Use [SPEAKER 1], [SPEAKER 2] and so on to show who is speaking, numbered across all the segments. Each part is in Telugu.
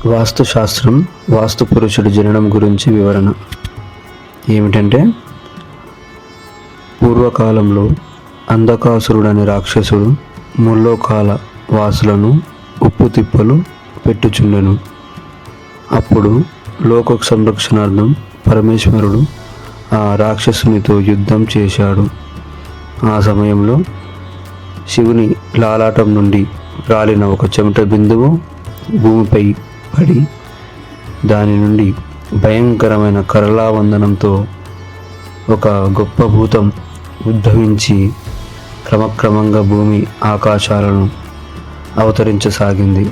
[SPEAKER 1] వాస్తుశాస్త్రం వాస్తు పురుషుడి జననం గురించి వివరణ ఏమిటంటే, పూర్వకాలంలో అంధకాసురుడనే రాక్షసుడు ముల్లోకాల వాసులను ఉప్పు తిప్పలు పెట్టుచుండెను. అప్పుడు లోక సంరక్షణార్థం పరమేశ్వరుడు ఆ రాక్షసునితో యుద్ధం చేశాడు. ఆ సమయంలో శివుని లాలాటం నుండి రాలిన ఒక చెమట బిందువు భూమిపై పడి దాని నుండి భయంకరమైన కరళావందనంతో ఒక గొప్ప భూతం ఉద్భవించి క్రమక్రమంగా భూమి ఆకాశాలను అవతరించసాగింది.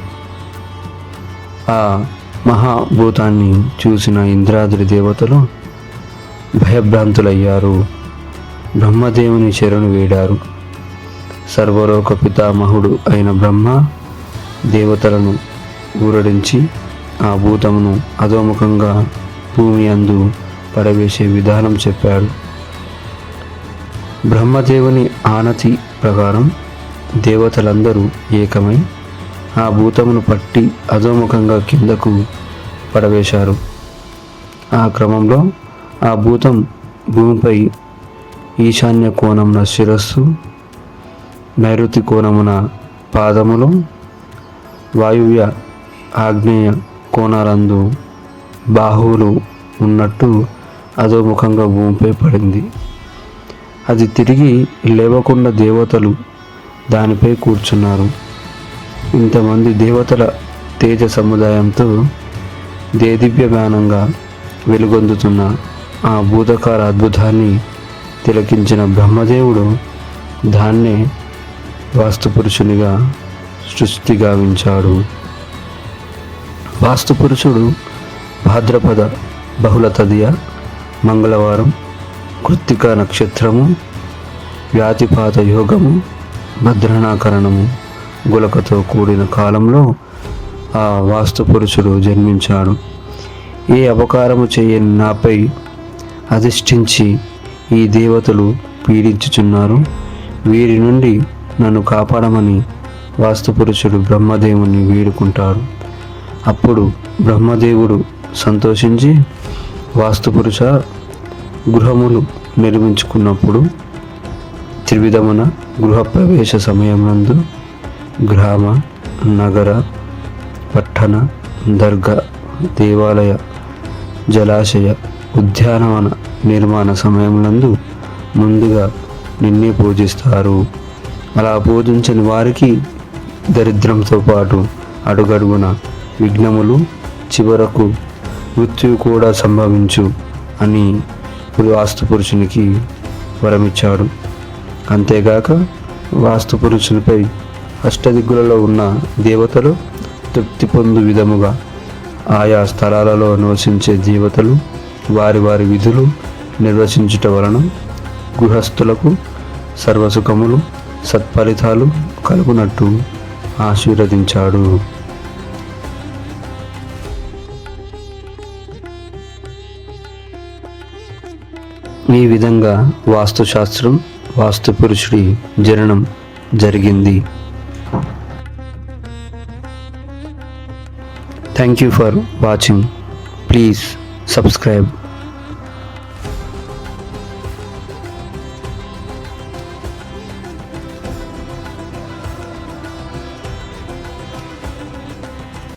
[SPEAKER 1] ఆ మహాభూతాన్ని చూసిన ఇంద్రాద్రి దేవతలు భయభ్రాంతులయ్యారు. బ్రహ్మదేవుని శరణు వేడారు. సర్వలోక పితామహుడు అయిన బ్రహ్మ దేవతలను ఊరడించి ఆ భూతమును అధోముఖంగా భూమి అందు పడవేసే విధానం చెప్పాడు. బ్రహ్మదేవుని ఆనతి ప్రకారం దేవతలందరూ ఏకమై ఆ భూతమును పట్టి అధోముఖంగా కిందకు పడవేశారు. ఆ క్రమంలో ఆ భూతం భూమిపై ఈశాన్య కోణమున శిరస్సు, నైరుతి కోణమున పాదములు, వాయువ్య ఆగ్నేయ కోణాలందు బాహువులు ఉన్నట్టు అధోముఖంగా భూమిపై పడింది. అది తిరిగి లేవకుండా దేవతలు దానిపై కూర్చున్నారు. ఇంతమంది దేవతల తేజ సముదాయంతో దేదీప్యమానంగా వెలుగొందుతున్న ఆ భూతకార అద్భుతాన్ని తిలకించిన బ్రహ్మదేవుడు దాన్నే వాస్తుపురుషునిగా సృష్టి గావించాడు. వాస్తుపురుషుడు భాద్రపద బహుళ తదియ మంగళవారం, కృత్తిక నక్షత్రము, వ్యాతిపాత యోగము, భద్రణాకరణము గులకతో కూడిన కాలంలో ఆ వాస్తుపురుషుడు జన్మించాడు. ఏ అపకారము చేయని నాపై అధిష్ఠించి ఈ దేవతలు పీడించుచున్నారు. వీరి నుండి నన్ను కాపాడమని వాస్తుపురుషుడు బ్రహ్మదేవుని వేడుకుంటాడు. అప్పుడు బ్రహ్మదేవుడు సంతోషించి, వాస్తుపురుష, గృహములు నిర్మించుకున్నప్పుడు త్రివిధమున గృహప్రవేశ సమయమందు గ్రామ, నగర, పట్టణ, దర్గా, దేవాలయ, జలాశయ, ఉద్యానవన నిర్మాణ సమయములందు ముందుగా నిన్నే పూజిస్తారు. అలా పూజించని వారికి దరిద్రంతో పాటు అడుగడుగున విఘ్నములు, చివరకు మృత్యువు కూడా సంభవించు అని వాస్తుపురుషునికి వరమిచ్చాడు. అంతేగాక వాస్తుపురుషునిపై అష్టదిక్కులలో ఉన్న దేవతలు తృప్తి పొందు విధముగా ఆయా స్థలాలలో నివసించే దేవతలు వారి వారి విధులు నిర్వచించుట వలన గృహస్థులకు సర్వసుఖములు, సత్ఫలితాలు కలుగునట్టు ఆశీర్వదించాడు. ఈ విధంగా వాస్తుశాస్త్రం వాస్తుపురుషుడి జననం జరిగింది. Thank you for watching. Please subscribe.